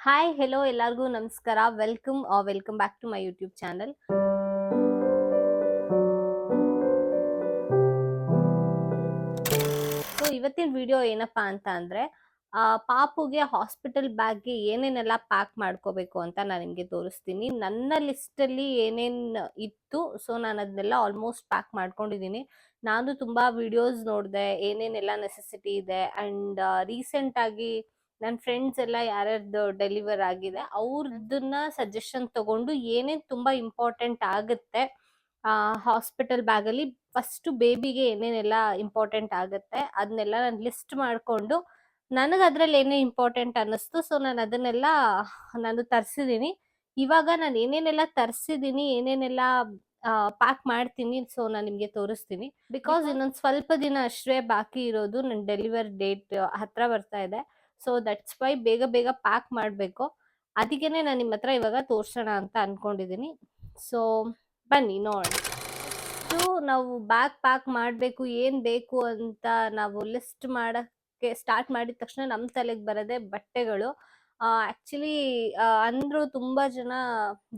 Hi hello ಎಲ್ಲರಿಗೂ ನಮಸ್ಕಾರ. Welcome back to my YouTube channel. So ಇವತ್ತಿನ ವಿಡಿಯೋ ಏನಪ್ಪಾ ಅಂತ ಅಂದ್ರೆ ಪಾಪುಗೆ ಹಾಸ್ಪಿಟಲ್ ಬ್ಯಾಗ್ಗೆ ಏನೇನೆಲ್ಲ ಪ್ಯಾಕ್ ಮಾಡ್ಕೋಬೇಕು ಅಂತ ನಾನು ನಿಮಗೆ ತೋರಿಸ್ತೀನಿ. ನನ್ನ ಲಿಸ್ಟ್ ಅಲ್ಲಿ ಏನೇನ್ ಇತ್ತು, ಸೊ ನಾನು ಅದನ್ನೆಲ್ಲ ಆಲ್ಮೋಸ್ಟ್ ಪ್ಯಾಕ್ ಮಾಡ್ಕೊಂಡಿದ್ದೀನಿ. ನಾನು ತುಂಬಾ ವಿಡಿಯೋಸ್ ನೋಡಿದೆ, ಏನೇನೆಲ್ಲ ನೆಸೆಸಿಟಿ ಇದೆ. ಅಂಡ್ ರೀಸೆಂಟ್ ಆಗಿ ನನ್ನ ಫ್ರೆಂಡ್ಸ್ ಎಲ್ಲ ಯಾರ್ಯಾರ್ದು ಡೆಲಿವರ್ ಆಗಿದೆ ಅವ್ರದನ್ನ ಸಜೆಷನ್ ತಗೊಂಡು ಏನೇನ್ ತುಂಬಾ ಇಂಪಾರ್ಟೆಂಟ್ ಆಗುತ್ತೆ ಹಾಸ್ಪಿಟಲ್ ಬ್ಯಾಗ್ ಅಲ್ಲಿ, ಫಸ್ಟ್ ಬೇಬಿಗೆ ಏನೇನೆಲ್ಲ ಇಂಪಾರ್ಟೆಂಟ್ ಆಗುತ್ತೆ ಅದನ್ನೆಲ್ಲ ನಾನು ಲಿಸ್ಟ್ ಮಾಡ್ಕೊಂಡು ನನಗೆ ಅದ್ರಲ್ಲಿ ಏನೇ ಇಂಪಾರ್ಟೆಂಟ್ ಅನ್ನಿಸ್ತು, ಸೊ ನಾನು ತರಿಸಿದೀನಿ. ಇವಾಗ ನಾನು ಏನೇನೆಲ್ಲ ತರಿಸಿದೀನಿ, ಏನೇನೆಲ್ಲ ಪ್ಯಾಕ್ ಮಾಡ್ತೀನಿ, ಸೊ ನಾನು ನಿಮ್ಗೆ ತೋರಿಸ್ತೀನಿ. ಬಿಕಾಸ್ ಇನ್ನೊಂದು ಸ್ವಲ್ಪ ದಿನ ಅಷ್ಟೇ ಬಾಕಿ ಇರೋದು, ನನ್ನ ಡೆಲಿವರಿ ಡೇಟ್ ಹತ್ರ ಬರ್ತಾ ಇದೆ. ಸೊ ದಟ್ಸ್ ವೈ ಬೇಗ ಬೇಗ ಪ್ಯಾಕ್ ಮಾಡಬೇಕು. ಅದಕ್ಕೇನೆ ನಾನು ನಿಮ್ಮ ಹತ್ರ ಇವಾಗ ತೋರ್ಸೋಣ ಅಂತ ಅನ್ಕೊಂಡಿದೀನಿ. ಸೊ ಬನ್ನಿ ನೋಡೋಣ. ನಾವು ಬ್ಯಾಗ್ ಪ್ಯಾಕ್ ಮಾಡಬೇಕು, ಏನ್ ಬೇಕು ಅಂತ ನಾವು ಲಿಸ್ಟ್ ಮಾಡಕ್ಕೆ ಸ್ಟಾರ್ಟ್ ಮಾಡಿದ ತಕ್ಷಣ ನಮ್ಮ ತಲೆಗೆ ಬರೋದೇ ಬಟ್ಟೆಗಳು. ಆಕ್ಚುಲಿ ಅಂದ್ರು ತುಂಬಾ ಜನ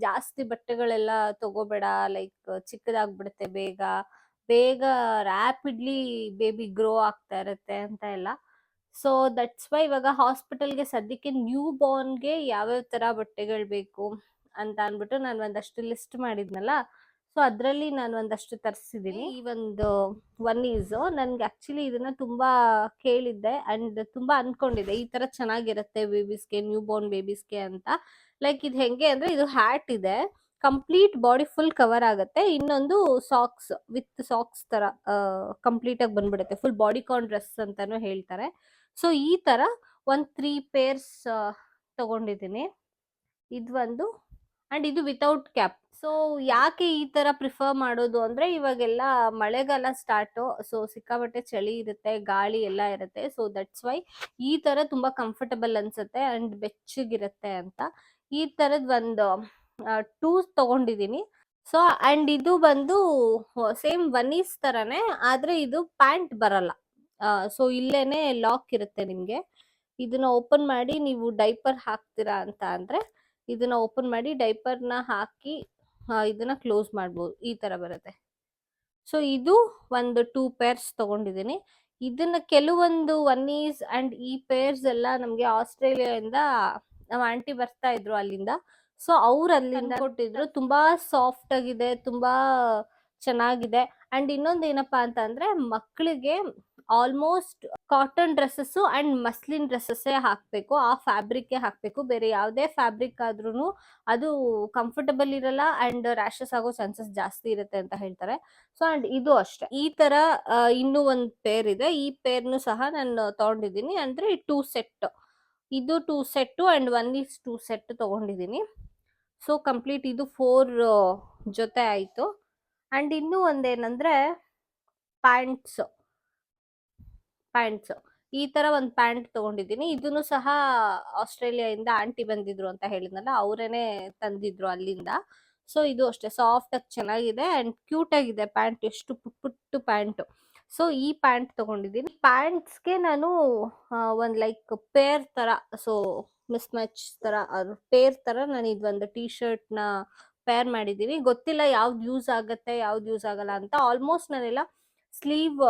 ಜಾಸ್ತಿ ಬಟ್ಟೆಗಳೆಲ್ಲ ತಗೋಬೇಡ, ಲೈಕ್ ಚಿಕ್ಕದಾಗ್ಬಿಡುತ್ತೆ ಬೇಗ ಬೇಗ ರ್ಯಾಪಿಡ್ಲಿ ಬೇಬಿ ಗ್ರೋ ಆಗ್ತಾ ಇರತ್ತೆ ಅಂತ ಎಲ್ಲ. ಸೊ ದಟ್ಸ್ ವೈ ಇವಾಗ ಹಾಸ್ಪಿಟಲ್ಗೆ ಸದ್ಯಕ್ಕೆ ನ್ಯೂ ಬಾರ್ನ್ಗೆ ಯಾವ್ಯಾವ ತರ ಬಟ್ಟೆಗಳು ಬೇಕು ಅಂತ ಅನ್ಬಿಟ್ಟು ನಾನು ಒಂದಷ್ಟು ಲಿಸ್ಟ್ ಮಾಡಿದ್ನಲ್ಲ, ಸೊ ಅದ್ರಲ್ಲಿ ನಾನು ಒಂದಷ್ಟು ತರಿಸಿದೀನಿ. ಈ ಒಂದು ಒನ್ ಈಸ್ ನನ್ಗೆ ಆಕ್ಚುಲಿ ಇದನ್ನ ತುಂಬಾ ಕೇಳಿದ್ದೆ ಅಂಡ್ ತುಂಬಾ ಅನ್ಕೊಂಡಿದ್ದೆ ಈ ತರ ಚೆನ್ನಾಗಿರುತ್ತೆ ಬೇಬೀಸ್ಗೆ, ನ್ಯೂ ಬಾರ್ನ್ ಬೇಬೀಸ್ಗೆ ಅಂತ. ಲೈಕ್ ಇದು ಹೆಂಗೆ ಅಂದ್ರೆ, ಇದು ಹ್ಯಾಟ್ ಇದೆ, ಕಂಪ್ಲೀಟ್ ಬಾಡಿ ಫುಲ್ ಕವರ್ ಆಗುತ್ತೆ. ಇನ್ನೊಂದು ಸಾಕ್ಸ್ ವಿತ್ ಸಾಕ್ಸ್ ತರ ಕಂಪ್ಲೀಟ್ ಆಗಿ ಬಂದ್ಬಿಡುತ್ತೆ, ಫುಲ್ ಬಾಡಿ ಕಾನ್ ಡ್ರೆಸ್ ಅಂತಾನು ಹೇಳ್ತಾರೆ. ಸೊ ಈ ತರ ಒಂದ್ 3 ಪೇರ್ಸ್ ತಗೊಂಡಿದ್ದೀನಿ. ಇದು ಒಂದು ಅಂಡ್ ಇದು ವಿತೌಟ್ ಕ್ಯಾಪ್. ಸೊ ಯಾಕೆ ಈ ತರ ಪ್ರಿಫರ್ ಮಾಡೋದು ಅಂದ್ರೆ, ಇವಾಗೆಲ್ಲ ಮಳೆಗಾಲ ಸ್ಟಾರ್ಟ್, ಸೊ ಸಿಕ್ಕಾಪಟ್ಟೆ ಚಳಿ ಇರುತ್ತೆ, ಗಾಳಿ ಎಲ್ಲ ಇರುತ್ತೆ. ಸೊ ದಟ್ಸ್ ವೈ ಈ ತರ ತುಂಬಾ ಕಂಫರ್ಟಬಲ್ ಅನ್ಸುತ್ತೆ ಅಂಡ್ ಬೆಚ್ಚಗಿರುತ್ತೆ ಅಂತ ಈ ತರದ್ ಒಂದು 2 ತಗೊಂಡಿದೀನಿ. ಸೊ ಅಂಡ್ ಇದು ಬಂದು ಸೇಮ್ ಒನ್ನೀಸ್ ತರನೇ, ಆದ್ರೆ ಇದು ಪ್ಯಾಂಟ್ ಬರಲ್ಲ. ಸೊ ಇಲ್ಲೇನೆ ಲಾಕ್ ಇರುತ್ತೆ ನಿಮ್ಗೆ. ಇದನ್ನ ಓಪನ್ ಮಾಡಿ ನೀವು ಡೈಪರ್ ಹಾಕ್ತೀರಾ ಅಂತ ಅಂದ್ರೆ ಇದನ್ನ ಓಪನ್ ಮಾಡಿ ಡೈಪರ್ನ ಹಾಕಿ ಇದನ್ನ ಕ್ಲೋಸ್ ಮಾಡ್ಬೋದು, ಈ ತರ ಬರುತ್ತೆ. ಸೊ ಇದು ಒಂದು 2 ಪೇರ್ಸ್ ತಗೊಂಡಿದ್ದೀನಿ. ಇದನ್ನ ಕೆಲವೊಂದು ಒನ್ನೀಸ್ ಅಂಡ್ ಈ ಪೇರ್ಸ್ ಎಲ್ಲ ನಮ್ಗೆ ಆಸ್ಟ್ರೇಲಿಯಾದಿಂದ ನಮ್ಮ ಆಂಟಿ ಬರ್ತಾ ಇದ್ರು ಅಲ್ಲಿಂದ. ಸೊ ಅವ್ರು ಅಲ್ಲಿಂದ ಕೊಟ್ಟಿದ್ರು. ತುಂಬಾ ಸಾಫ್ಟ್ ಆಗಿದೆ, ತುಂಬಾ ಚೆನ್ನಾಗಿದೆ. ಅಂಡ್ ಇನ್ನೊಂದು ಏನಪ್ಪಾ ಅಂತ ಅಂದ್ರೆ, ಮಕ್ಕಳಿಗೆ almost cotton dresses and muslin dresses ಹಾಕ್ಬೇಕು, ಆ ಫ್ಯಾಬ್ರಿಕ್ ಹಾಕ್ಬೇಕು. ಬೇರೆ ಯಾವುದೇ ಫ್ಯಾಬ್ರಿಕ್ ಆದ್ರೂ ಅದು ಕಂಫರ್ಟಬಲ್ ಇರಲ್ಲ ಅಂಡ್ ರ್ಯಾಶಸ್ ಆಗೋ ಚಾನ್ಸಸ್ ಜಾಸ್ತಿ ಇರುತ್ತೆ ಅಂತ ಹೇಳ್ತಾರೆ. ಸೊ ಅಂಡ್ ಇದು ಅಷ್ಟೇ, ಈ ತರ ಇನ್ನೂ ಒಂದು ಪೇರ್ ಇದೆ. ಈ ಪೇರ್ನು ಸಹ ನಾನು ತಗೊಂಡಿದ್ದೀನಿ, ಅಂದ್ರೆ 2 ಸೆಟ್. ಇದು 2 ಸೆಟ್ ಅಂಡ್ 1:2 ಸೆಟ್ ತಗೊಂಡಿದ್ದೀನಿ. ಸೊ ಕಂಪ್ಲೀಟ್ ಇದು 4 ಜೊತೆ ಆಯ್ತು. ಅಂಡ್ ಇನ್ನೂ ಒಂದೇನಂದ್ರೆ ಪ್ಯಾಂಟ್ಸ್ ಈ ತರ ಒಂದು ಪ್ಯಾಂಟ್ ತಗೊಂಡಿದ್ದೀನಿ. ಇದನ್ನು ಸಹ ಆಸ್ಟ್ರೇಲಿಯಾದಿಂದ ಆಂಟಿ ಬಂದಿದ್ರು ಅಂತ ಹೇಳಿದ್ನಲ್ಲ, ಅವರೇನೆ ತಂದಿದ್ರು ಅಲ್ಲಿಂದ. ಸೊ ಇದು ಅಷ್ಟೇ ಸಾಫ್ಟ್ ಆಗಿ ಚೆನ್ನಾಗಿದೆ ಅಂಡ್ ಕ್ಯೂಟ್ ಆಗಿದೆ ಪ್ಯಾಂಟ್, ಎಷ್ಟು ಪುಟ್ಟು ಪ್ಯಾಂಟ್. ಸೊ ಈ ಪ್ಯಾಂಟ್ ತಗೊಂಡಿದ್ದೀನಿ. ಪ್ಯಾಂಟ್ಸ್ಗೆ ನಾನು ಒಂದ್ ಲೈಕ್ ಪೇರ್ ತರ, ಸೊ ಮಿಸ್ ಮ್ಯಾಚ್ ತರ ಪೇರ್ ತರ ನಾನು ಇದೊಂದು ಟೀ ಶರ್ಟ್ ನ ಪೇರ್ ಮಾಡಿದೀನಿ. ಗೊತ್ತಿಲ್ಲ ಯಾವ್ದು ಯೂಸ್ ಆಗತ್ತೆ ಯಾವ್ದು ಯೂಸ್ ಆಗಲ್ಲ ಅಂತ. ಆಲ್ಮೋಸ್ಟ್ ನಾನೆಲ್ಲ ಸ್ಲೀವ್,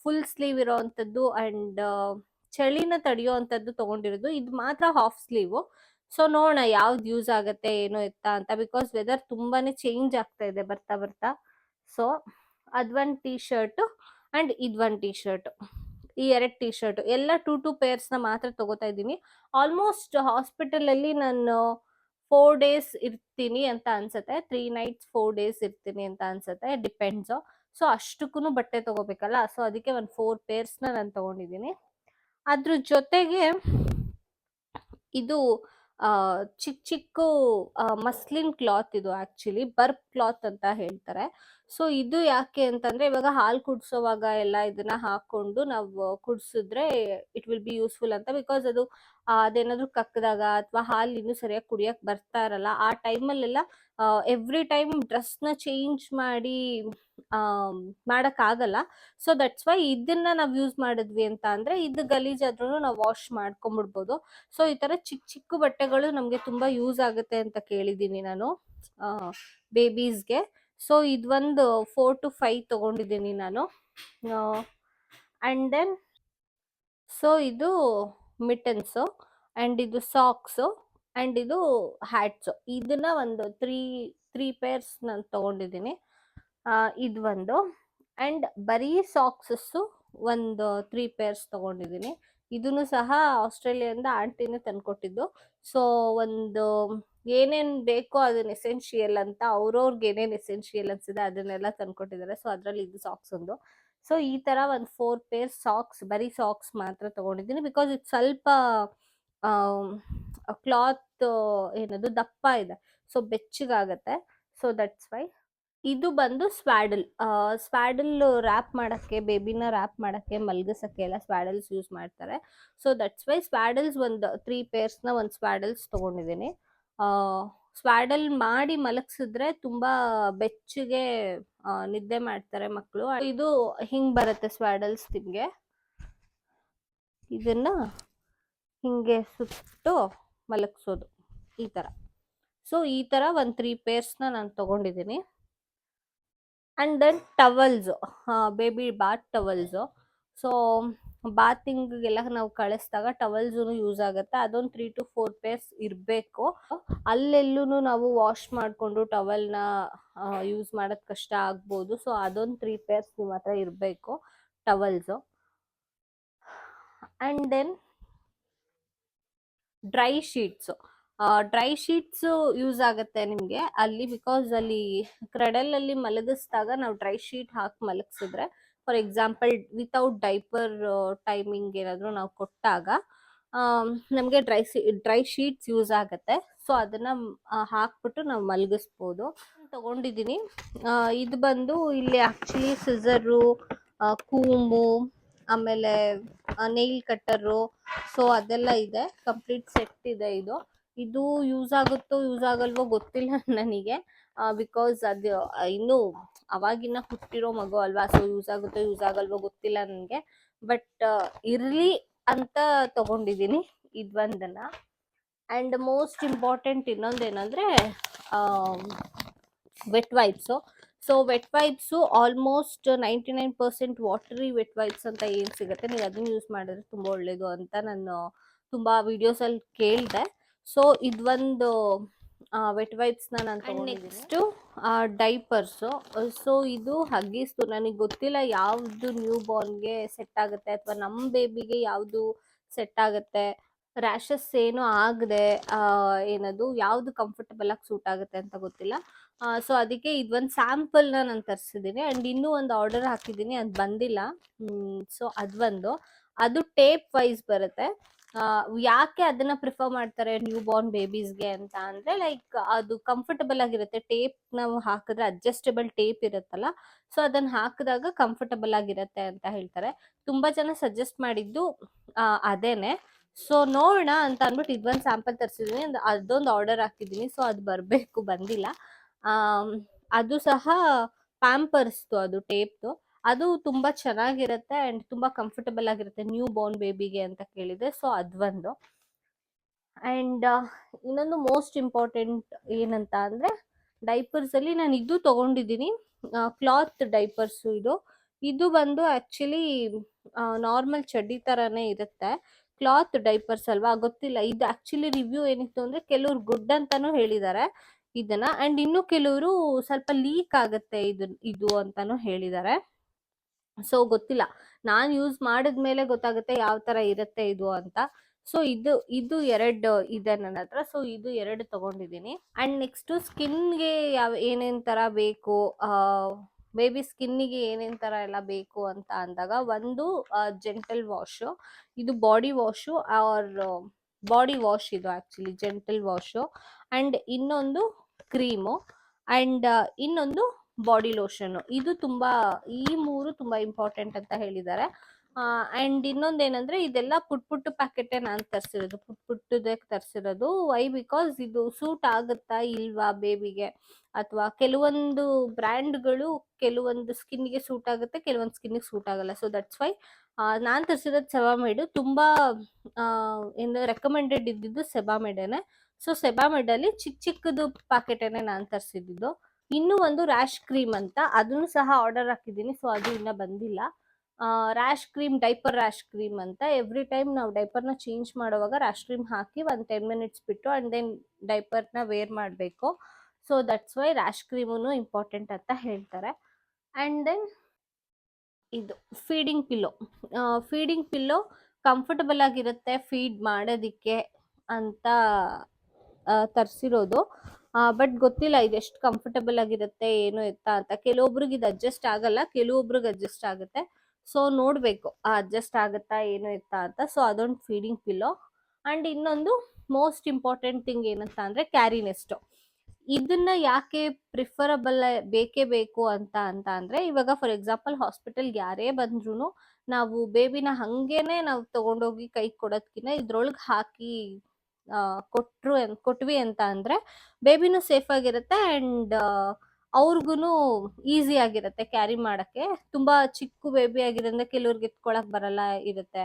ಫುಲ್ ಸ್ಲೀವ್ ಇರೋವಂಥದ್ದು ಅಂಡ್ ಚಳಿನ ತಡೆಯುವಂಥದ್ದು ತಗೊಂಡಿರೋದು. ಇದು ಮಾತ್ರ ಹಾಫ್ ಸ್ಲೀವ್. ಸೊ ನೋಡೋಣ ಯಾವ್ದು ಯೂಸ್ ಆಗತ್ತೆ ಏನೋ ಎತ್ತಾ ಅಂತ, ಬಿಕಾಸ್ ವೆದರ್ ತುಂಬಾನೇ ಚೇಂಜ್ ಆಗ್ತಾ ಇದೆ ಬರ್ತಾ ಬರ್ತಾ. ಸೊ ಅದೊಂದು ಟೀ ಶರ್ಟ್ ಅಂಡ್ ಇದೊಂದು ಟೀ ಶರ್ಟ್, ಈ 2 ಟೀ ಶರ್ಟ್ ಎಲ್ಲ 2 ಪೇರ್ಸ್ ನ ಮಾತ್ರ ತಗೋತಾ ಇದ್ದೀನಿ. ಆಲ್ಮೋಸ್ಟ್ ಹಾಸ್ಪಿಟಲ್ ಅಲ್ಲಿ ನಾನು 4 ಡೇಸ್ ಇರ್ತೀನಿ ಅಂತ ಅನ್ಸುತ್ತೆ, 3 ನೈಟ್ಸ್ 4 ಡೇಸ್ ಇರ್ತೀನಿ ಅಂತ ಅನ್ಸುತ್ತೆ, ಡಿಪೆಂಡ್ಸ್. ಸೊ ಅಷ್ಟಕ್ಕೂ ಬಟ್ಟೆ ತಗೋಬೇಕಲ್ಲ, ಸೊ ಅದಕ್ಕೆ ಒಂದು 4 ಪೇರ್ಸ್ ನ ನಾನು ತಗೊಂಡಿದ್ದೀನಿ. ಅದ್ರ ಜೊತೆಗೆ ಇದು ಚಿಕ್ಕ ಚಿಕ್ಕ ಮಸ್ಲಿನ್ ಕ್ಲಾತ್, ಇದು ಆಕ್ಚುಲಿ ಬರ್ಪ್ ಕ್ಲಾತ್ ಅಂತ ಹೇಳ್ತಾರೆ. ಸೊ ಇದು ಯಾಕೆ ಅಂತಂದ್ರೆ ಇವಾಗ ಹಾಲು ಕುಡ್ಸೋವಾಗ ಎಲ್ಲ ಇದನ್ನ ಹಾಕೊಂಡು ನಾವು ಕುಡ್ಸಿದ್ರೆ ಇಟ್ ವಿಲ್ ಬಿ ಯೂಸ್ಫುಲ್ ಅಂತ. ಬಿಕಾಸ್ ಅದು ಅದೇನಾದ್ರೂ ಕಕ್ಕದಾಗ ಅಥವಾ ಹಾಲು ಇನ್ನೂ ಸರಿಯಾಗಿ ಕುಡಿಯಕ್ ಬರ್ತಾ ಇರಲ್ಲ ಆ ಟೈಮಲ್ಲೆಲ್ಲ ಎವ್ರಿ ಟೈಮ್ ಡ್ರೆಸ್ನ ಚೇಂಜ್ ಮಾಡಿ ಮಾಡಕ್ ಆಗಲ್ಲ. ಸೊ ದಟ್ಸ್ ವೈ ಇದನ್ನ ನಾವ್ ಯೂಸ್ ಮಾಡಿದ್ವಿ ಅಂತ ಅಂದ್ರೆ ಇದು ಗಲೀಜಾದ್ರೂ ನಾವು ವಾಶ್ ಮಾಡ್ಕೊಂಡ್ಬಿಡ್ಬೋದು. ಸೊ ಈ ತರ ಚಿಕ್ಕ ಚಿಕ್ಕ ಬಟ್ಟೆಗಳು ನಮ್ಗೆ ತುಂಬಾ ಯೂಸ್ ಆಗುತ್ತೆ ಅಂತ ಕೇಳಿದೀನಿ ನಾನು ಬೇಬೀಸ್ಗೆ. ಸೊ ಇದೊಂದು 4 to 5 ತಗೊಂಡಿದ್ದೀನಿ ನಾನು. ಅಂಡ್ ದೆನ್ ಸೊ ಇದು ಮಿಟನ್ಸು ಅಂಡ್ ಇದು ಸಾಕ್ಸು ಅಂಡ್ ಇದು ಹ್ಯಾಟ್ಸು. ಇದನ್ನ ಒಂದು ತ್ರೀ ಪೇರ್ಸ್ ನಾನು ತಗೊಂಡಿದ್ದೀನಿ. ಇದು ಒಂದು ಅಂಡ್ ಬರೀ ಸಾಕ್ಸಸ್ಸು ಒಂದು 3 ಪೇರ್ಸ್ ತಗೊಂಡಿದ್ದೀನಿ. ಇದನ್ನು ಸಹ ಆಸ್ಟ್ರೇಲಿಯಾದಿಂದ ಆಂಟಿನೇ ತಂದ್ಕೊಟ್ಟಿದ್ದು. ಸೊ ಒಂದು ಏನೇನ್ ಬೇಕೋ ಅದನ್ನ ಎಸೆನ್ಷಿಯಲ್ ಅಂತ ಅವ್ರವ್ರಿಗೆ ಏನೇನ್ ಎಸೆನ್ಷಿಯಲ್ ಅನ್ಸಿದೆ ಅದನ್ನೆಲ್ಲ ತಂದ್ಕೊಟ್ಟಿದ್ದಾರೆ. ಸೊ ಅದ್ರಲ್ಲಿ ಇದು ಸಾಕ್ಸ್ ಒಂದು. ಸೊ ಈ ತರ ಒಂದು 4 ಪೇರ್ ಸಾಕ್ಸ್, ಬರೀ ಸಾಕ್ಸ್ ಮಾತ್ರ ತಗೊಂಡಿದ್ದೀನಿ. ಬಿಕಾಸ್ ಇದು ಸ್ವಲ್ಪ ಕ್ಲಾತ್ ಏನದು ದಪ್ಪ ಇದೆ, ಸೊ ಬೆಚ್ಚಗಾಗತ್ತೆ. So that's why. ಇದು ಬಂದು ಸ್ವಾಡಲ್ ರ್ಯಾಪ್ ಮಾಡಕ್ಕೆ, ಬೇಬಿನ ರ್ಯಾಪ್ ಮಾಡಕ್ಕೆ, ಮಲ್ಗಿಸಕ್ಕೆ ಎಲ್ಲ ಸ್ವಾಡಲ್ಸ್ ಯೂಸ್ ಮಾಡ್ತಾರೆ. ಸೊ ದಟ್ಸ್ ವೈ ಸ್ವಾಡಲ್ಸ್ ಒಂದು 3 ಪೇರ್ಸ್ನ ಒಂದು ಸ್ವಾಡಲ್ಸ್ ತಗೊಂಡಿದ್ದೀನಿ. ಸ್ವಾಡಲ್ ಮಾಡಿ ಮಲಗಿಸಿದ್ರೆ ತುಂಬಾ ಬೆಚ್ಚಗೆ ನಿದ್ದೆ ಮಾಡ್ತಾರೆ ಮಕ್ಕಳು. ಇದು ಹಿಂಗ್ ಬರುತ್ತೆ ಸ್ವಾಡಲ್ಸ್ ನಿಮ್ಗೆ. ಇದನ್ನ ಹಿಂಗೆ ಸುಟ್ಟು ಮಲಗಿಸೋದು ಈ ತರ. ಸೊ ಈ ತರ ಒಂದು 3 ಪೇರ್ಸ್ನ ನಾನು ತಗೊಂಡಿದ್ದೀನಿ. And then towels, baby bath towels. So ಬಾತಿಂಗ್ಗೆಲ್ಲ ನಾವು ಕಳಿಸಿದಾಗ ಟವಲ್ಸು ಯೂಸ್ ಆಗುತ್ತೆ. ಅದೊಂದು 3 to 4 ಪೇರ್ಸ್ ಇರಬೇಕು. ಅಲ್ಲೆಲ್ಲೂ ನಾವು ವಾಶ್ ಮಾಡಿಕೊಂಡು ಟವಲ್ನ ಯೂಸ್ ಮಾಡೋದು ಕಷ್ಟ ಆಗ್ಬೋದು. ಸೊ ಅದೊಂದು 3 ಪೇರ್ಸ್ ನಿಮ್ಮ ಹತ್ರ ಇರಬೇಕು towels. And then dry sheets use ಆಗುತ್ತೆ ನಿಮಗೆ ಅಲ್ಲಿ. ಬಿಕಾಸ್ ಅಲ್ಲಿ ಕ್ರೆಡಲ್ ಅಲ್ಲಿ ಮಲಗಿಸಿದಾಗ ನಾವು ಡ್ರೈ ಶೀಟ್ ಹಾಕಿ ಮಲಗಿಸಿದ್ರೆ, for example without diaper timing ಏನಾದ್ರು ನಾವು ಕೊಟ್ಟಾಗ ನಮಗೆ ಡ್ರೈ ಶೀಟ್ಸ್ ಯೂಸ್ ಆಗುತ್ತೆ. ಸೊ ಅದನ್ನ ಹಾಕ್ಬಿಟ್ಟು ನಾವು ಮಲಗಿಸ್ಬೋದು. ತಗೊಂಡಿದ್ದೀನಿ. ಇದು ಬಂದು ಇಲ್ಲಿ ಆಕ್ಚುಲಿ ಸಿಸರು, ಕೂಮು, ಆಮೇಲೆ ನೈಲ್ ಕಟ್ಟರು, ಸೊ ಅದೆಲ್ಲ ಇದೆ. ಕಂಪ್ಲೀಟ್ ಸೆಟ್ ಇದೆ ಇದು ಯೂಸ್ ಆಗುತ್ತೋ ಯೂಸ್ ಆಗಲ್ವೋ ಗೊತ್ತಿಲ್ಲ ನನಗೆ. ಬಿಕಾಸ್ ಅದು ಇನ್ನು ಅವಾಗಿನ ಹುಟ್ಟಿರೋ ಮಗು ಅಲ್ವಾ. ಸೊ ಯೂಸ್ ಆಗುತ್ತೋ ಯೂಸ್ ಆಗಲ್ವೋ ಗೊತ್ತಿಲ್ಲ ನನಗೆ. ಬಟ್ ಇರ್ಲಿ ಅಂತ ತಗೊಂಡಿದ್ದೀನಿ ಇದೊಂದನ್ನ. ಅಂಡ್ ಮೋಸ್ಟ್ ಇಂಪಾರ್ಟೆಂಟ್ ಇನ್ನೊಂದೇನಂದ್ರೆ wet wipes. So wet wipes almost 99% watery wet wipes ಅಂತ ಏನು ಸಿಗುತ್ತೆ, ನೀವು ಅದನ್ನ ಯೂಸ್ ಮಾಡಿದ್ರೆ ತುಂಬ ಒಳ್ಳೇದು ಅಂತ ನಾನು ತುಂಬ ವಿಡಿಯೋಸಲ್ಲಿ ಕೇಳಿದೆ. ಸೊ ಇದೊಂದು ವೆಟ್ ವೈಪ್ಸ್ನ ನಾನು ತಗೊಂಡಿದ್ದೀನಿ. Next diapers. ಸೊ ಇದು ಹಗ್ಗಿಸ್ತು. ನನಗೆ ಗೊತ್ತಿಲ್ಲ ಯಾವುದು ನ್ಯೂ ಬಾರ್ನ್ಗೆ ಸೆಟ್ ಆಗುತ್ತೆ ಅಥವಾ ನಮ್ಮ ಬೇಬಿಗೆ ಯಾವುದು ಸೆಟ್ ಆಗುತ್ತೆ, ರ್ಯಾಷಸ್ ಏನು ಆಗದೆ ಏನದು ಯಾವುದು ಕಂಫರ್ಟಬಲ್ ಆಗಿ ಸೂಟ್ ಆಗುತ್ತೆ ಅಂತ ಗೊತ್ತಿಲ್ಲ. ಸೊ ಅದಕ್ಕೆ ಇದೊಂದು ಸ್ಯಾಂಪಲ್ನ ನಾನು ತರಿಸಿದ್ದೀನಿ. ಅಂಡ್ ಇನ್ನೂ ಒಂದು ಆರ್ಡರ್ ಹಾಕಿದ್ದೀನಿ, ಅದು ಬಂದಿಲ್ಲ. ಸೊ ಅದು ಟೇಪ್ ವೈಸ್ ಬರುತ್ತೆ. ಯಾಕೆ ಅದನ್ನ ಪ್ರಿಫರ್ ಮಾಡ್ತಾರೆ ನ್ಯೂ ಬಾರ್ನ್ ಬೇಬೀಸ್ಗೆ ಅಂತ ಅಂದ್ರೆ, ಲೈಕ್ ಅದು ಕಂಫರ್ಟಬಲ್ ಆಗಿರುತ್ತೆ. ಟೇಪ್ ನಾವು ಹಾಕಿದ್ರೆ ಅಡ್ಜಸ್ಟಬಲ್ ಟೇಪ್ ಇರುತ್ತಲ್ಲ, ಸೊ ಅದನ್ನ ಹಾಕಿದಾಗ ಕಂಫರ್ಟಬಲ್ ಆಗಿರುತ್ತೆ ಅಂತ ಹೇಳ್ತಾರೆ. ತುಂಬಾ ಜನ ಸಜೆಸ್ಟ್ ಮಾಡಿದ್ದು ಅದೇನೆ. ಸೊ ನೋಡೋಣ ಅಂತ ಅಂದ್ಬಿಟ್ಟು ಇದೊಂದು ಸ್ಯಾಂಪಲ್ ತರಿಸಿದೀನಿ. ಅದೊಂದು ಆರ್ಡರ್ ಹಾಕಿದ್ದೀನಿ. ಸೊ ಅದು ಬರಬೇಕು, ಬಂದಿಲ್ಲ. ಅದು ಸಹ ಪ್ಯಾಂಪರ್ಸ್ದು, ಅದು ಟೇಪ್ದು. ಅದು ತುಂಬಾ ಚೆನ್ನಾಗಿರುತ್ತೆ ಅಂಡ್ ತುಂಬಾ ಕಂಫರ್ಟಬಲ್ ಆಗಿರುತ್ತೆ ನ್ಯೂ ಬಾರ್ನ್ ಬೇಬಿಗೆ ಅಂತ ಕೇಳಿದೆ. ಸೊ ಅದೊಂದು. ಅಂಡ್ ಇನ್ನೊಂದು ಮೋಸ್ಟ್ ಇಂಪಾರ್ಟೆಂಟ್ ಏನಂತ ಅಂದ್ರೆ ಡೈಪರ್ಸ್ ಅಲ್ಲಿ ನಾನು ಇದು ತಗೊಂಡಿದ್ದೀನಿ, ಕ್ಲಾತ್ ಡೈಪರ್ಸು. ಇದು ಬಂದು ಆಕ್ಚುಲಿ ನಾರ್ಮಲ್ ಚಡ್ಡಿ ತರಾನೇ ಇರುತ್ತೆ. ಕ್ಲಾತ್ ಡೈಪರ್ಸ್ ಅಲ್ವಾ, ಗೊತ್ತಿಲ್ಲ. ಇದು ಆಕ್ಚುಲಿ ರಿವ್ಯೂ ಏನಿತ್ತು ಅಂದ್ರೆ ಕೆಲವ್ರು ಗುಡ್ ಅಂತಾನು ಹೇಳಿದ್ದಾರೆ ಇದನ್ನ. ಅಂಡ್ ಇನ್ನು ಕೆಲವರು ಸ್ವಲ್ಪ ಲೀಕ್ ಆಗುತ್ತೆ ಇದು ಅಂತಾನು ಹೇಳಿದ್ದಾರೆ. ಸೊ ಗೊತ್ತಿಲ್ಲ, ನಾನು ಯೂಸ್ ಮಾಡಿದ್ಮೇಲೆ ಗೊತ್ತಾಗುತ್ತೆ ಯಾವ ತರ ಇರುತ್ತೆ ಇದು ಅಂತ. ಸೊ ಇದು ಎರಡು ಇದೆ ನನ್ನ ಹತ್ರ. ಸೊ ಇದು ಎರಡು ತಗೊಂಡಿದ್ದೀನಿ. ಅಂಡ್ ನೆಕ್ಸ್ಟ್ ಸ್ಕಿನ್ಗೆ ಏನೇನ್ ತರ ಬೇಕು, ಬೇಬಿ ಸ್ಕಿನ್ನಿಗೆ ಏನೇನ್ ತರ ಎಲ್ಲ ಬೇಕು ಅಂತ ಅಂದಾಗ, ಒಂದು ಜೆಂಟಲ್ ವಾಶು. ಇದು body wash or body wash ಇದು ಆಕ್ಚುಲಿ ಜೆಂಟಲ್ ವಾಶು. ಅಂಡ್ ಇನ್ನೊಂದು ಕ್ರೀಮು. ಅಂಡ್ ಇನ್ನೊಂದು ಬಾಡಿ ಲೋಷನ್. ಇದು ತುಂಬಾ, ಈ 3 ತುಂಬಾ ಇಂಪಾರ್ಟೆಂಟ್ ಅಂತ ಹೇಳಿದ್ದಾರೆ. ಅಂಡ್ ಇನ್ನೊಂದೇನಂದ್ರೆ ಇದೆಲ್ಲ ಪುಟ್ಟು ಪ್ಯಾಕೆಟ್ ನಾನು ತರಿಸಿರೋದು, ಪುಟ್ಟದೇ ತರಿಸಿರೋದು. ವೈ ಬಿಕಾಸ್ ಇದು ಸೂಟ್ ಆಗುತ್ತಾ ಇಲ್ವಾ ಬೇಬಿಗೆ, ಅಥವಾ ಕೆಲವೊಂದು ಬ್ರ್ಯಾಂಡ್ಗಳು ಕೆಲವೊಂದು ಸ್ಕಿನ್ಗೆ ಸೂಟ್ ಆಗುತ್ತೆ, ಕೆಲವೊಂದು ಸ್ಕಿನ್ಗೆ ಸೂಟ್ ಆಗಲ್ಲ. ಸೊ ದಟ್ಸ್ ವೈ ನಾನು ತರಿಸಿರೋದು ಸೆಬಾಮೆಡ್. ತುಂಬಾ ಏನು ರೆಕಮೆಂಡೆಡ್ ಇದ್ದಿದ್ದು ಸೆಬಾಮೆಡೇನೆ. ಸೊ ಸೆಬಾಮೆಡ್ ಅಲ್ಲಿ ಚಿಕ್ಕದು ಪ್ಯಾಕೆಟೇನೆ ನಾನು ತರಿಸಿದ್ದು. ಇನ್ನೂ ಒಂದು ರ್ಯಾಶ್ ಕ್ರೀಮ್ ಅಂತ, ಅದನ್ನು ಸಹ ಆರ್ಡರ್ ಹಾಕಿದ್ದೀನಿ. ಸೊ ಅದು ಇನ್ನ ಬಂದಿಲ್ಲ. Rash cream, diaper rash cream ಅಂತ. ಎವ್ರಿ ಟೈಮ್ ನಾವು ಡೈಪರ್ನ ಚೇಂಜ್ ಮಾಡುವಾಗ ರ್ಯಾಶ್ ಕ್ರೀಮ್ ಹಾಕಿ ಒಂದು 10 ಮಿನಿಟ್ಸ್ ಬಿಟ್ಟು ಅಂಡ್ ದೆನ್ ಡೈಪರ್ನ ವೇರ್ ಮಾಡಬೇಕು. So that's Y rash cream important ಅಂತ ಹೇಳ್ತಾರೆ. ಅಂಡ್ ದೆನ್ ಇದು ಫೀಡಿಂಗ್ ಪಿಲ್ಲೋ ಕಂಫರ್ಟಬಲ್ ಆಗಿರುತ್ತೆ ಫೀಡ್ ಮಾಡೋದಿಕ್ಕೆ ಅಂತ ತರಿಸಿರೋದು. ಬಟ್ ಗೊತ್ತಿಲ್ಲ ಇದೆಷ್ಟು ಕಂಫರ್ಟಬಲ್ ಆಗಿರುತ್ತೆ ಏನು ಎತ್ತ ಅಂತ. ಕೆಲವೊಬ್ರಿಗೆ ಇದು ಅಡ್ಜಸ್ಟ್ ಆಗಲ್ಲ, ಕೆಲವೊಬ್ರಿಗೆ ಅಡ್ಜಸ್ಟ್ ಆಗುತ್ತೆ. ಸೊ ನೋಡ್ಬೇಕು ಅಡ್ಜಸ್ಟ್ ಆಗುತ್ತಾ ಏನು ಎತ್ತ ಅಂತ. ಸೊ ಅದೊಂದು ಫೀಡಿಂಗ್ ಪಿಲ್ಲೋ. ಅಂಡ್ ಇನ್ನೊಂದು ಮೋಸ್ಟ್ ಇಂಪಾರ್ಟೆಂಟ್ ಥಿಂಗ್ ಏನಂತ ಅಂದ್ರೆ ಕ್ಯಾರಿ ನೆಸ್ಟ್. ಇದನ್ನ ಯಾಕೆ ಪ್ರಿಫರಬಲ್ ಬೇಕೇ ಬೇಕು ಅಂತ ಅಂದ್ರೆ, ಇವಾಗ ಫಾರ್ ಎಕ್ಸಾಂಪಲ್ ಹಾಸ್ಪಿಟಲ್ಗೆ ಯಾರೇ ಬಂದ್ರು ನಾವು ಬೇಬಿನ ಹಂಗೇನೆ ನಾವು ತಗೊಂಡೋಗಿ ಕೈ ಕೊಡೋದ್ಕಿನ್ನ ಇದ್ರೊಳಗೆ ಹಾಕಿ ಕೊಟ್ವಿ ಅಂತ ಅಂದ್ರೆ ಬೇಬಿನೂ ಸೇಫ್ ಆಗಿರುತ್ತೆ ಅಂಡ್ ಅವ್ರಿಗೂ ಈಸಿ ಆಗಿರುತ್ತೆ ಕ್ಯಾರಿ ಮಾಡಕ್ಕೆ. ತುಂಬಾ ಚಿಕ್ಕ ಬೇಬಿ ಆಗಿರೋದ್ರಿಂದ ಕೆಲವ್ರಿಗೆ ಎತ್ಕೊಳಕ್ ಬರಲ್ಲ ಇರುತ್ತೆ.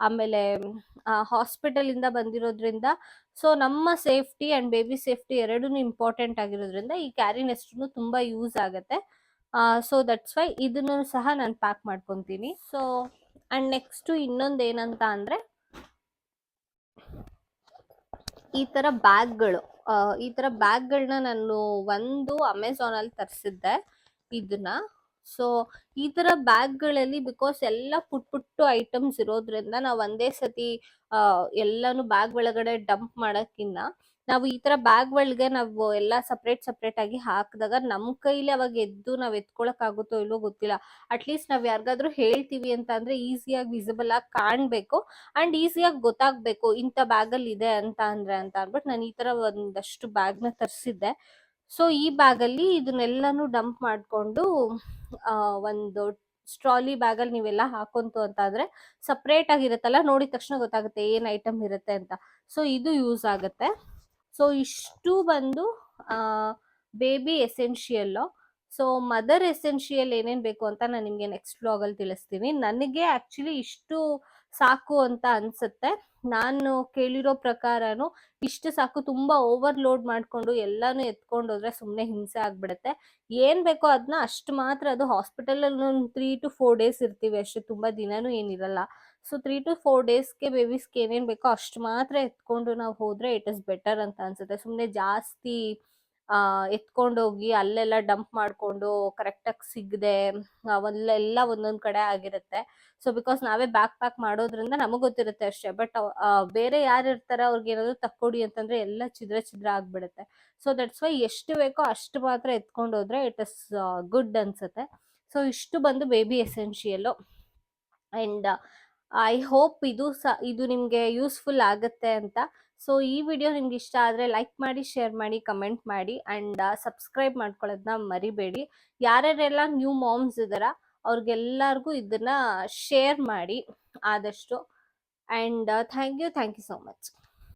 ಆಮೇಲೆ ಹಾಸ್ಪಿಟಲ್ ಇಂದ ಬಂದಿರೋದ್ರಿಂದ ಸೊ ನಮ್ಮ ಸೇಫ್ಟಿ ಅಂಡ್ ಬೇಬಿ ಸೇಫ್ಟಿ ಎರಡೂ ಇಂಪಾರ್ಟೆಂಟ್ ಆಗಿರೋದ್ರಿಂದ ಈ ಕ್ಯಾರಿ ನೆಸ್ಟ್ ತುಂಬಾ ಯೂಸ್ ಆಗುತ್ತೆ. ಸೊ ದಟ್ಸ್ ವೈ ಇದನ್ನು ಸಹ ನಾನು ಪ್ಯಾಕ್ ಮಾಡ್ಕೊಂತೀನಿ. ಸೊ ಅಂಡ್ ನೆಕ್ಸ್ಟ್ ಇನ್ನೊಂದು ಏನಂತ ಅಂದ್ರೆ ಈ ತರ ಬ್ಯಾಗ್ಗಳನ್ನ ನಾನು ಒಂದು ಅಮೆಝಾನ್ ಅಲ್ಲಿ ತರಿಸಿದ್ದೆ ಇದನ್ನ. ಸೊ ಈ ತರ ಬ್ಯಾಗ್ಗಳಲ್ಲಿ ಬಿಕಾಸ್ ಎಲ್ಲ ಪುಟ್ಟು ಐಟಮ್ಸ್ ಇರೋದ್ರಿಂದ ನಾವು ಒಂದೇ ಸತಿ ಎಲ್ಲಾನು ಬ್ಯಾಗ್ ಒಳಗಡೆ ಡಂಪ್ ಮಾಡಕ್ಕಿನ್ನ ನಾವು ಈ ತರ ಬ್ಯಾಗ್ ಒಳಗೆ ನಾವು ಎಲ್ಲ ಸಪ್ರೇಟ್ ಆಗಿ ಹಾಕಿದಾಗ ನಮ್ ಕೈಲಿ ಅವಾಗ ಎದ್ದು ನಾವ್ ಎತ್ಕೊಳಕ್ ಆಗುತ್ತೋ ಇಲ್ವೋ ಗೊತ್ತಿಲ್ಲ. ಅಟ್ಲೀಸ್ಟ್ ನಾವ್ ಯಾರಿಗಾದ್ರೂ ಹೇಳ್ತೀವಿ ಅಂತ ಅಂದ್ರೆ ಈಸಿಯಾಗಿ ವಿಸಿಬಲ್ ಆಗಿ ಕಾಣ್ಬೇಕು ಅಂಡ್ ಈಸಿಯಾಗಿ ಗೊತ್ತಾಗ್ಬೇಕು ಇಂಥ ಬ್ಯಾಗ್ ಅಲ್ಲಿ ಇದೆ ಅಂತ ಅಂದ್ಬಿಟ್ಟು ನಾನು ಈ ತರ ಒಂದಷ್ಟು ಬ್ಯಾಗ್ ನ ತರಿಸಿದ್ದೆ. ಸೊ ಈ ಬ್ಯಾಗ್ ಅಲ್ಲಿ ಇದನ್ನೆಲ್ಲಾನು ಡಂಪ್ ಮಾಡ್ಕೊಂಡು ಒಂದು ಸ್ಟ್ರಾಲಿ ಬ್ಯಾಗ್ ಅಲ್ಲಿ ನೀವೆಲ್ಲ ಹಾಕೊಂತು ಅಂತ ಅಂದ್ರೆ ಸಪ್ರೇಟ್ ಆಗಿರುತ್ತಲ್ಲ, ನೋಡಿದ ತಕ್ಷಣ ಗೊತ್ತಾಗುತ್ತೆ ಏನ್ ಐಟಮ್ ಇರುತ್ತೆ ಅಂತ. ಸೊ ಇದು ಯೂಸ್ ಆಗುತ್ತೆ. ಸೊ ಇಷ್ಟು ಬಂದು baby essential. So mother essential ಏನೇನ್ ಬೇಕು ಅಂತ ನಾನು ನಿಮ್ಗೆ ನೆಕ್ಸ್ಟ್ ವ್ಲಾಗ್ ಅಲ್ಲಿ ತಿಳಿಸ್ತೀನಿ. ನನಗೆ ಆಕ್ಚುಲಿ ಇಷ್ಟು ಸಾಕು ಅಂತ ಅನ್ಸುತ್ತೆ. ನಾನು ಕೇಳಿರೋ ಪ್ರಕಾರನು ಇಷ್ಟು ಸಾಕು. ತುಂಬಾ ಓವರ್ಲೋಡ್ ಮಾಡ್ಕೊಂಡು ಎಲ್ಲಾನು ಎತ್ಕೊಂಡು ಹೋದ್ರೆ ಸುಮ್ನೆ ಹಿಂಸೆ ಆಗ್ಬಿಡುತ್ತೆ. ಏನ್ ಬೇಕೋ ಅದನ್ನ ಅಷ್ಟು ಮಾತ್ರ, ಅದು ಹಾಸ್ಪಿಟಲ್ ಅಲ್ಲಿ 3 to 4 ಡೇಸ್ ಇರ್ತೀವಿ ಅಷ್ಟೇ, ತುಂಬಾ ದಿನಾನು ಏನಿರಲ್ಲ. ಸೊ 3 to 4 ಡೇಸ್ಗೆ ಬೇಬೀಸ್ಗೆ ಏನೇನ್ ಬೇಕೋ ಅಷ್ಟು ಮಾತ್ರ ಎತ್ಕೊಂಡು ನಾವು ಹೋದ್ರೆ ಇಟ್ ಇಸ್ ಬೆಟರ್ ಅಂತ ಅನ್ಸುತ್ತೆ. ಸುಮ್ನೆ ಜಾಸ್ತಿ ಎತ್ಕೊಂಡೋಗಿ ಅಲ್ಲೆಲ್ಲ ಡಂಪ್ ಮಾಡ್ಕೊಂಡು ಕರೆಕ್ಟಾಗಿ ಸಿಗದೆ ಎಲ್ಲ ಒಂದೊಂದ್ ಕಡೆ ಆಗಿರುತ್ತೆ. ಸೊ ಬಿಕಾಸ್ ನಾವೇ ಬ್ಯಾಕ್ ಪ್ಯಾಕ್ ಮಾಡೋದ್ರಿಂದ ನಮಗ್ ಗೊತ್ತಿರುತ್ತೆ ಅಷ್ಟೇ. ಬಟ್ ಬೇರೆ ಯಾರು ಇರ್ತಾರೆ ಅವ್ರಿಗೆ ಏನಾದ್ರು ತಕ್ಕೊಡಿ ಅಂತಂದ್ರೆ ಎಲ್ಲ ಛಿದ್ರ ಆಗ್ಬಿಡುತ್ತೆ. ಸೊ ದಟ್ಸ್ ವೈ ಎಷ್ಟು ಬೇಕೋ ಅಷ್ಟು ಮಾತ್ರ ಎತ್ಕೊಂಡು ಹೋದ್ರೆ ಇಟ್ ಇಸ್ ಗುಡ್ ಅನ್ಸುತ್ತೆ. ಸೊ ಇಷ್ಟು ಬಂದು baby essential. And I hope ಇದು ನಿಮ್ಗೆ ಯೂಸ್ಫುಲ್ ಆಗುತ್ತೆ ಅಂತ. ಸೊ ಈ ವಿಡಿಯೋ ನಿಮ್ಗೆ ಇಷ್ಟ ಆದ್ರೆ ಲೈಕ್ ಮಾಡಿ, ಶೇರ್ ಮಾಡಿ, ಕಮೆಂಟ್ ಮಾಡಿ ಅಂಡ್ ಸಬ್ಸ್ಕ್ರೈಬ್ ಮಾಡ್ಕೊಳ್ಳೋದನ್ನ ಮರಿಬೇಡಿ. ಯಾರ್ಯಾರೆಲ್ಲ ನ್ಯೂ ಮಾಮ್ಸ್ ಇದಾರ ಅವ್ರಿಗೆಲ್ಲರಿಗೂ ಇದನ್ನ ಶೇರ್ ಮಾಡಿ ಆದಷ್ಟು. And thank you so much.